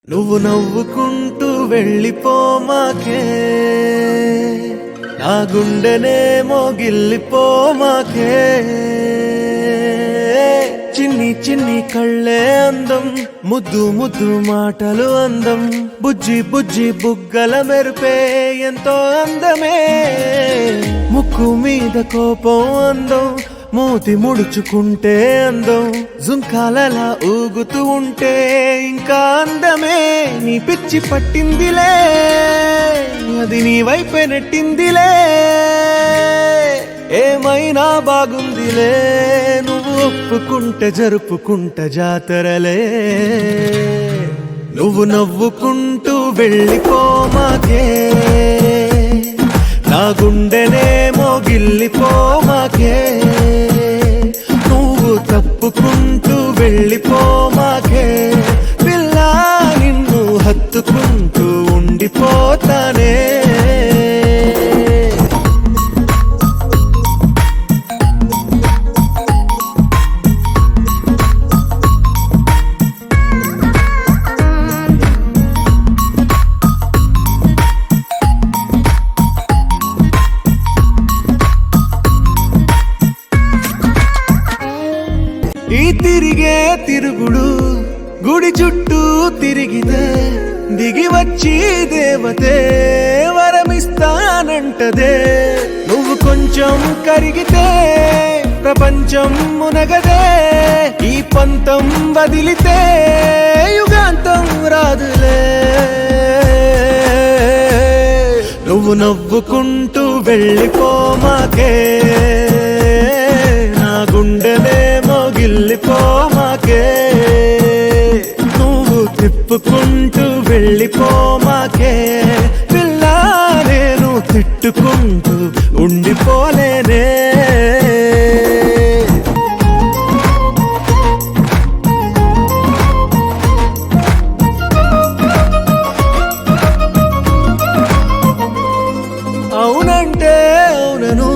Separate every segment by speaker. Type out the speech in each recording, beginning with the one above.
Speaker 1: నువ్వు నవ్వుకుంటూ వెళ్ళిపోమాకే, నా గుండెనేమో గిల్లిపోమాకే. చిన్ని చిన్ని కళ్ళే అందం, ముద్దు ముద్దు మాటలు అందం, బుజ్జి బుజ్జి బుగ్గల మెరుపే ఎంతో అందమే. ముక్కు మీద కోపం అందం, మూతి ముడుచుకుంటే అందం, జుంకాలలా ఊగుతూ ఉంటే ఇంకా అందమే. నీ పిచ్చి పట్టిందిలే, అది నీ వైపే నెట్టిందిలే. ఏమైనా బాగుందిలే, నువ్వు ఒప్పుకుంటే జరుపుకుంటే జాతరలే. నువ్వు నవ్వుకుంటూ వెళ్ళిపోమాకే, నా గుండెనేమో గిల్లిపోమాకే. నువ్వు తప్పుకుంటూ వెళ్ళిపోమాకే, పిల్ల నిన్ను హత్తుకుంటూ ఉండిపోతానే. ఈ తిరిగే తిరుగుడు గుడి చుట్టూ తిరిగితే, దిగి వచ్చి దేవతే వరమిస్తానంటదే. నువ్వు కొంచెం కరిగితే ప్రపంచం మునగదే. ఈ పంతం వదిలితే యుగాంతం రాదులే. నువ్వు నవ్వుకుంటూ వెళ్ళిపోమాకే, నా గుండెనేమో గిల్లిపోమాకే. నువ్వు తిప్పుకుంటూ వెళ్ళిపోమాకే, పిల్ల నేను తిట్టుకుంటూ ఉండిపోలేనే. అవునంటే అవునను,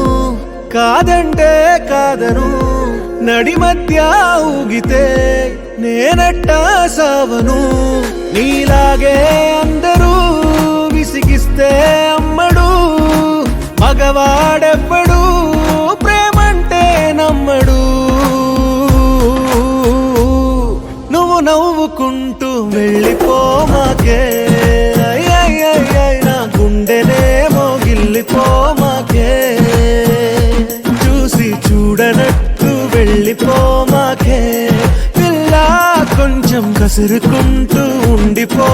Speaker 1: కాదంటే కాదను, నడి మధ్య ఊగితే నేనట్టా సావను. నీలాగే అందరూ విసిగిస్తే అమ్మడు, మగవాడెవ్వడు ప్రేమంటే నమ్మడు. నువ్వు నవ్వుకుంటూ వెళ్ళిపోమాకే, నా గుండెనేమో గిల్లిపోమాకే. చూసి చూడనట్టు వెళ్ళిపోమాకే, పిల్ల కొంచెం కసురుకుంటూ ఉండిపో.